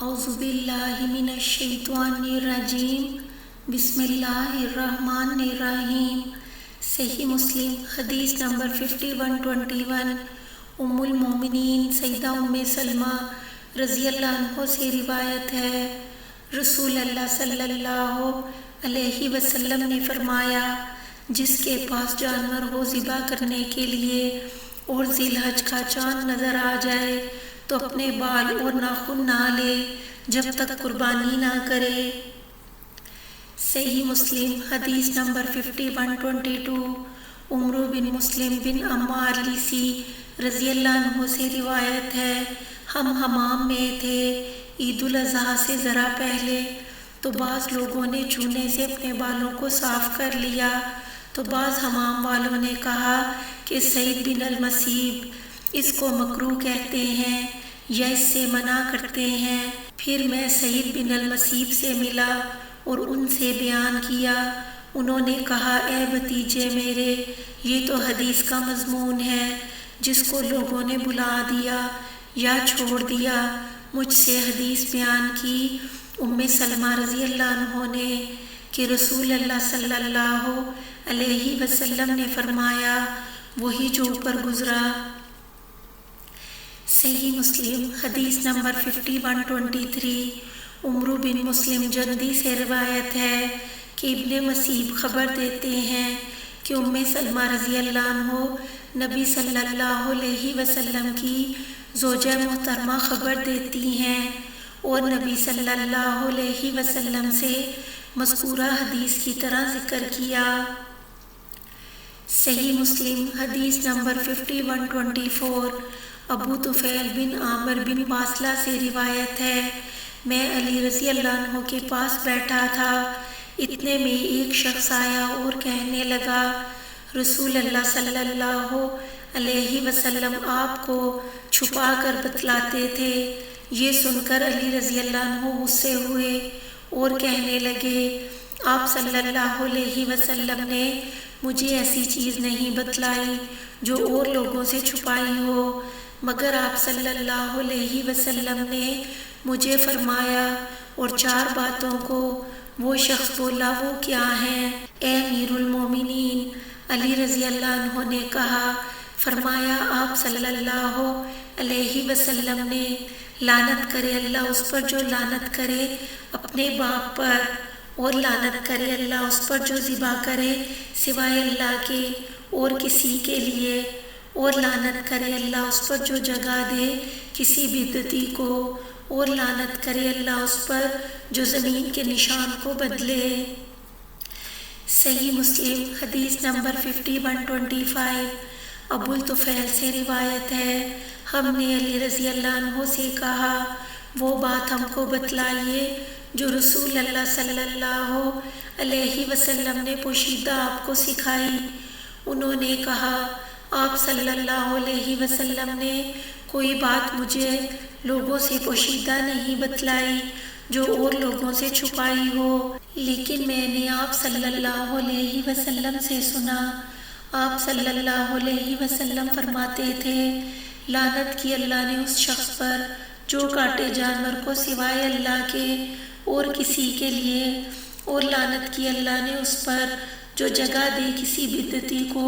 اعوذ باللہ من الشیطان الرجیم بسم اللہ الرحمن الرحیم۔ صحیح مسلم حدیث نمبر 5121 ام المومنین سیدہ ام سلمہ رضی اللہ عنہ سے روایت ہے، رسول اللہ صلی اللہ علیہ وسلم نے فرمایا، جس کے پاس جانور ہو ذبح کرنے کے لیے اور ذی الحج کا چاند نظر آ جائے تو اپنے بال اور ناخن نہ لے جب تک قربانی نہ کرے۔ صحیح مسلم حدیث نمبر 5122 عمرو بن مسلم بن عمار لیسی رضی اللہ عنہ سے روایت ہے، ہم حمام میں تھے عید الاضحیٰ سے ذرا پہلے، تو بعض لوگوں نے چونے سے اپنے بالوں کو صاف کر لیا، تو بعض حمام والوں نے کہا کہ سعید بن المسیب اس کو مکروہ کہتے ہیں یا اس سے منع کرتے ہیں۔ پھر میں سعید بن المسیب سے ملا اور ان سے بیان کیا، انہوں نے کہا، اے بھتیجے میرے، یہ تو حدیث کا مضمون ہے جس کو لوگوں نے بلا دیا یا چھوڑ دیا۔ مجھ سے حدیث بیان کی ام سلمہ رضی اللہ عنہ نے کہ رسول اللہ صلی اللہ علیہ وسلم نے فرمایا، وہی جو اوپر گزرا۔ صحیح مسلم حدیث نمبر 5123 عمرو بن مسلم جندی سے روایت ہے کہ ابن مسیب خبر دیتے ہیں کہ ام سلمہ رضی اللہ عنہ نبی صلی اللہ علیہ وسلم کی زوجہ محترمہ خبر دیتی ہیں اور نبی صلی اللہ علیہ وسلم سے مذکورہ حدیث کی طرح ذکر کیا۔ صحیح مسلم حدیث نمبر 5124 ابو طفیل بن عامر بن واصلہ سے روایت ہے، میں علی رضی اللہ عنہ کے پاس بیٹھا تھا، اتنے میں ایک شخص آیا اور کہنے لگا، رسول اللہ صلی اللہ علیہ وسلم آپ کو چھپا کر بتلاتے تھے۔ یہ سن کر علی رضی اللہ عنہ غصے ہوئے اور کہنے لگے، آپ صلی اللہ علیہ وسلم نے مجھے ایسی چیز نہیں بتلائی جو اور لوگوں سے چھپائی ہو، مگر آپ صلی اللہ علیہ وسلم نے مجھے فرمایا، اور 4 باتوں کو وہ شخص بولا، وہ کیا ہیں؟ اے امیر المومنین، علی رضی اللہ عنہ نے کہا، فرمایا آپ صلی اللہ علیہ وسلم نے، لعنت کرے اللہ اس پر جو لعنت کرے اپنے باپ پر، اور لعنت کرے اللہ اس پر جو ذبح کرے سوائے اللہ کے اور کسی کے لیے، اور لعنت کرے اللہ اس پر جو جگہ دے کسی بدعتی کو، اور لعنت کرے اللہ اس پر جو زمین کے نشان کو بدلے۔ صحیح مسلم حدیث نمبر 5125 ابو طفیل سے روایت ہے، ہم نے علی رضی اللہ عنہ سے کہا، وہ بات ہم کو بتلائیے جو رسول اللہ صلی اللہ علیہ وسلم نے پوشیدہ آپ کو سکھائی۔ انہوں نے کہا، آپ صلی اللہ علیہ وسلم نے کوئی بات مجھے لوگوں سے پوشیدہ نہیں بتلائی جو اور لوگوں سے چھپائی ہو، لیکن میں نے آپ صلی اللہ علیہ وسلم سے سنا، آپ صلی اللہ علیہ وسلم فرماتے تھے، لعنت کی اللہ نے اس شخص پر جو کاٹے جانور کو سوائے اللہ کے اور کسی کے لیے، اور لعنت کی اللہ نے اس پر جو جگہ دے کسی بدعتی کو،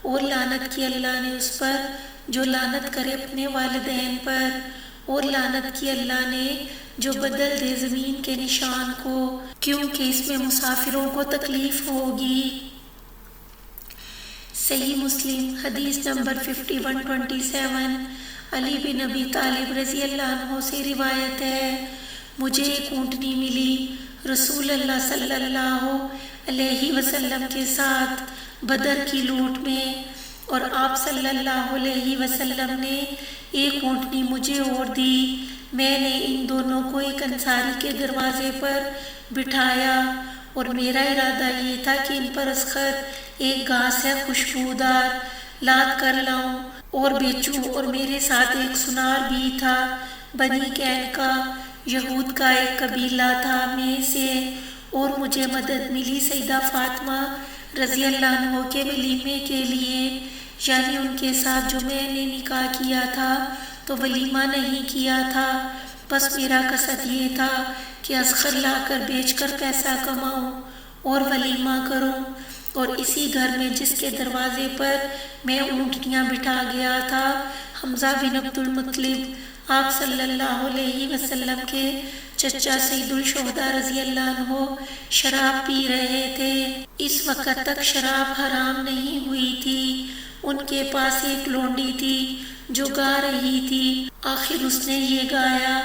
اور لعنت کی اللہ نے اس پر جو لعنت کرے اپنے والدین پر، اور لعنت کی اللہ نے جو بدل دے زمین کے نشان کو، کیونکہ اس میں مسافروں کو تکلیف ہوگی۔ صحیح مسلم حدیث نمبر 5127 علی بن ابی طالب رضی اللہ عنہ سے روایت ہے، مجھے ایک اونٹنی ملی رسول اللہ صلی اللہ علیہ وسلم کے ساتھ بدر کی لوٹ میں، اور آپ صلی اللہ علیہ وسلم نے ایک اونٹنی مجھے اور دی، میں نے ان دونوں کو ایک انصاری کے دروازے پر بٹھایا، اور میرا ارادہ یہ تھا کہ ان پر اسخر ایک گھاس ہے خوشبودار لاد کر لاؤں اور بیچوں، اور میرے ساتھ ایک سنار بھی تھا، بنی کین کا یہود کا ایک قبیلہ تھا میں سے، اور مجھے مدد ملی سیدہ فاطمہ رضی اللہ عنہ کے ولیمے کے لیے، یعنی ان کے ساتھ جو میں نے نکاح کیا تھا تو ولیمہ نہیں کیا تھا، بس میرا قصد یہ تھا کہ اذخر لا کر بیچ کر پیسہ کماؤں اور ولیمہ کروں، اور اسی گھر میں جس کے دروازے پر میں اونٹنیاں بٹھا گیا تھا، حمزہ بن عبد المطلب آپ صلی اللہ علیہ وسلم کے چچا سید الشہداء رضی اللہ عنہ شراب پی رہے تھے۔ اس وقت تک شراب حرام نہیں ہوئی تھی۔ ان کے پاس ایک لونڈی تھی جو گا رہی تھی۔ آخر اس نے یہ گایا۔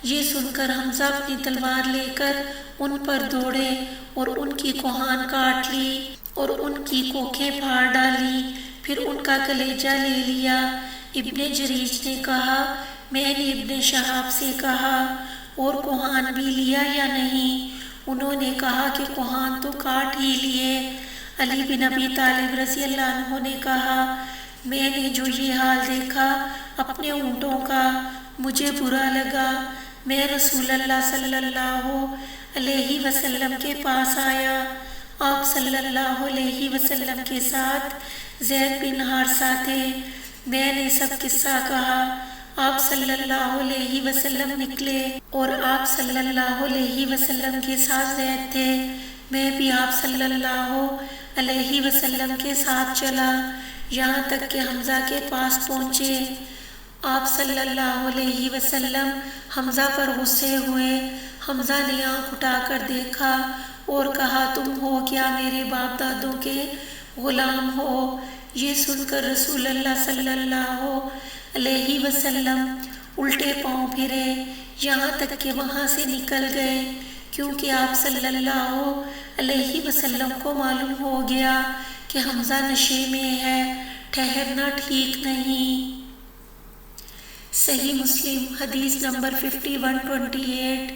یہ سن کر حمزہ اپنی تلوار لے کر ان پر دوڑے اور ان کی کوہان کاٹ لی اور ان کی کوکھیں پھاڑ ڈالی، پھر ان کا کلیجہ لے لیا۔ ابن جریج نے کہا، میں نے ابن شہاب سے کہا، اور کوہان بھی لیا یا نہیں؟ انہوں نے کہا کہ کوہان تو کاٹ ہی لیے۔ علی بن ابی طالب رضی اللہ عنہ نے کہا، میں نے جو یہ حال دیکھا اپنے اونٹوں کا، مجھے برا لگا۔ میں رسول اللہ صلی اللہ علیہ وسلم کے پاس آیا۔ آپ صلی اللہ علیہ وسلم کے ساتھ زید بن حارثہ تھے۔ میں نے سب قصہ کہا۔ آپ صلی اللہ علیہ وسلم نکلے اور آپ صلی اللہ علیہ وسلم کے ساتھ زید تھے۔ میں بھی آپ صلی اللہ علیہ وسلم کے ساتھ چلا، یہاں تک کہ حمزہ کے پاس پہنچے۔ آپ صلی اللہ علیہ وسلم حمزہ پر غصے ہوئے۔ حمزہ نے آنکھ اٹھا کر دیکھا اور کہا، تم ہو کیا میرے باپ دادوں کے غلام ہو؟ یہ سن کر رسول اللہ صلی اللہ علیہ وسلم الٹے پاؤں پھرے، یہاں تک کہ وہاں سے نکل گئے، کیونکہ آپ صلی اللہ علیہ وسلم کو معلوم ہو گیا کہ حمزہ نشے میں ہے، ٹھہرنا ٹھیک نہیں۔ صحیح مسلم حدیث نمبر 5128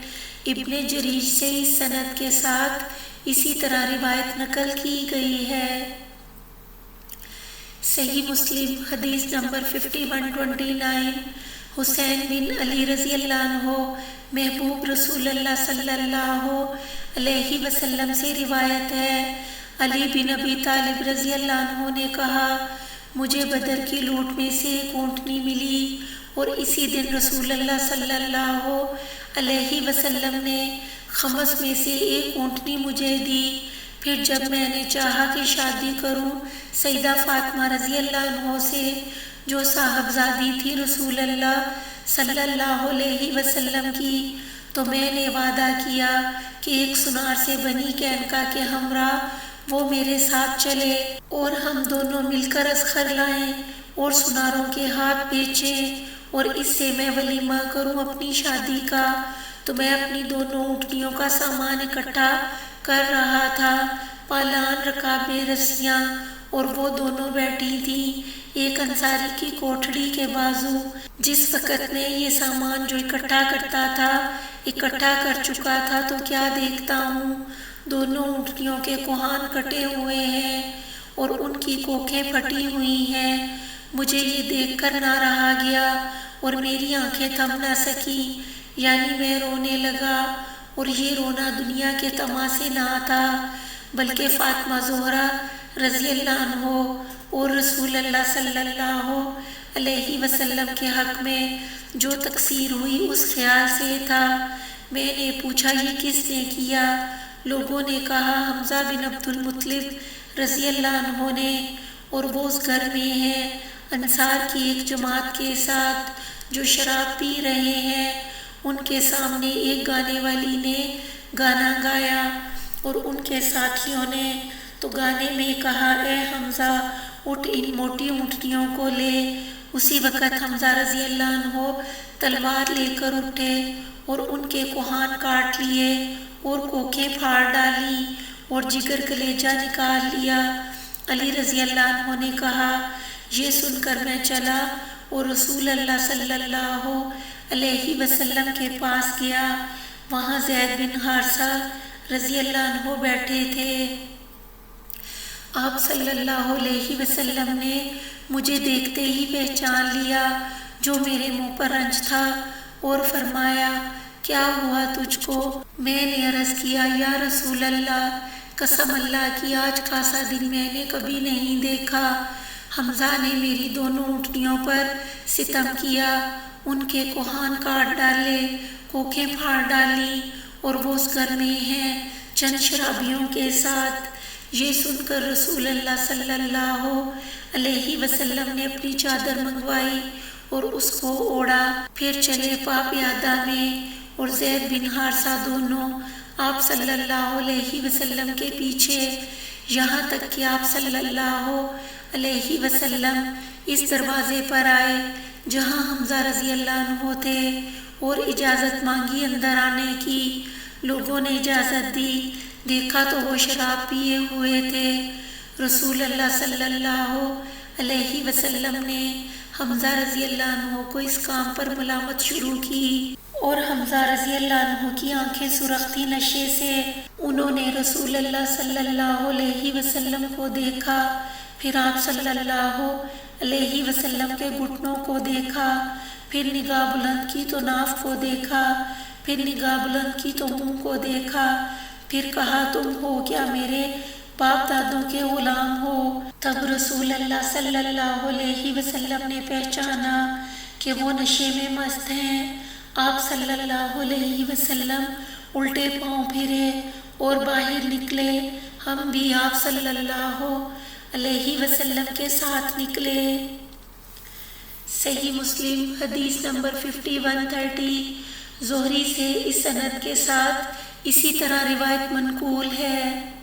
ابن جریج سے اس سند کے ساتھ اسی طرح روایت نقل کی گئی ہے۔ صحیح مسلم حدیث نمبر 5129 حسین بن علی رضی اللہ عنہ محبوب رسول اللہ صلی اللہ علیہ وسلم سے روایت ہے۔ علی بن ابی طالب رضی اللہ عنہ نے کہا، مجھے بدر کی لوٹ میں سے ایک اونٹنی ملی اور اسی دن رسول اللہ صلی اللہ علیہ وسلم نے خمس میں سے ایک اونٹنی مجھے دی۔ پھر جب میں نے چاہا کہ شادی کروں سیدہ فاطمہ رضی اللہ عنہ سے، جو صاحبزادی تھی رسول اللہ صلی اللہ علیہ وسلم کی، تو میں نے وعدہ کیا کہ ایک سنار سے بنی کینکا کے ہمراہ وہ میرے ساتھ چلے اور ہم دونوں مل کر اذخر لائیں اور سناروں کے ہاتھ بیچیں اور اس سے میں ولیمہ کروں اپنی شادی کا۔ تو میں اپنی دونوں اونٹنیوں کا سامان اکٹھا کر رہا تھا، پالان رکابیں رسیاں، اور وہ دونوں بیٹھی تھیں ایک انصاری کی کوٹھڑی کے بازو۔ جس وقت میں یہ سامان جو اکٹھا کرتا تھا اکٹھا کر چکا تھا، تو کیا دیکھتا ہوں، دونوں اونٹنیوں کے کوہان کٹے ہوئے ہیں اور ان کی کوکھیں پھٹی ہوئی ہیں۔ مجھے یہ دیکھ کر نہ رہا گیا اور میری آنکھیں تھم نہ سکی، یعنی میں رونے لگا، اور یہ رونا دنیا کے تماشے نہ تھا، بلکہ فاطمہ زہرا رضی اللہ عنہ اور رسول اللہ صلی اللہ علیہ وسلم کے حق میں جو تقصیر ہوئی اس خیال سے تھا۔ میں نے پوچھا، یہ کس نے کیا؟ لوگوں نے کہا، حمزہ بن عبد المطلب رضی اللہ عنہ نے، اور وہ اس گھر میں ہیں انصار کی ایک جماعت کے ساتھ جو شراب پی رہے ہیں۔ ان کے سامنے ایک گانے والی نے گانا گایا اور ان کے ساتھیوں نے تو گانے میں کہا، اے حمزہ اٹھ، ان موٹی اونٹنیوں کو لے۔ اسی وقت حمزہ رضی اللہ عنہ تلوار لے کر اٹھے اور ان کے کوہان کاٹ لیے اور کوکھیں پھاڑ ڈالی اور جگر کلیجہ نکال لیا۔ علی رضی اللہ عنہ نے کہا، یہ سن کر میں چلا اور رسول اللہ صلی اللہ علیہ وسلم کے پاس گیا۔ وہاں زید بن حارثہ رضی اللہ عنہ بیٹھے تھے۔ آپ صلی اللہ علیہ وسلم نے مجھے دیکھتے ہی پہچان لیا جو میرے منہ پر رنج تھا، اور فرمایا، کیا ہوا تجھ کو؟ میں نے عرض کیا، یا رسول اللہ، قسم اللہ کی آج کا سا دن میں نے کبھی نہیں دیکھا۔ حمزہ نے میری دونوں اونٹنیوں پر ستم کیا، ان کے کوہان کاٹ ڈالے کوکھیں پھاڑ ڈالی اور وہ اس گھر میں ہیں چند شرابیوں کے ساتھ۔ یہ سن کر رسول اللہ صلی اللہ علیہ وسلم نے اپنی چادر منگوائی اور اس کو اوڑھا، پھر چلے پاپیادہ میں، اور زید بن حارثہ دونوں آپ صلی اللہ علیہ وسلم کے پیچھے، یہاں تک کہ آپ صلی اللہ علیہ وسلم اس دروازے پر آئے جہاں حمزہ رضی اللہ عنہ تھے اور اجازت مانگی اندر آنے کی۔ لوگوں نے اجازت دی، دیکھا تو وہ شراب پیے ہوئے تھے۔ رسول اللہ صلی اللہ علیہ وسلم نے حمزہ رضی اللہ عنہ کو اس کام پر ملامت شروع کی اور حمزہ رضی اللہ عنہ کی آنکھیں سرخ تھی نشے سے۔ انہوں نے رسول اللہ صلی اللہ علیہ وسلم کو دیکھا، پھر آپ صلی اللہ علیہ وسلم کے گھٹنوں کو دیکھا، پھر نگاہ بلند کی تو ناف کو دیکھا، پھر نگاہ بلند کی تو منہ کو دیکھا، پھر کہا تم ہو کیا میرے باپ دادوں کے غلام ہو؟ تب رسول اللہ صلی اللہ علیہ وسلم نے پہچانا کہ وہ نشے میں مست ہیں۔ آپ صلی اللہ علیہ وسلم الٹے پاؤں پھرے اور باہر نکلے، ہم بھی آپ صلی اللہ علیہ وسلم کے ساتھ نکلے۔ صحیح مسلم حدیث نمبر 5130 زہری سے اس سند کے ساتھ اسی طرح روایت منقول ہے۔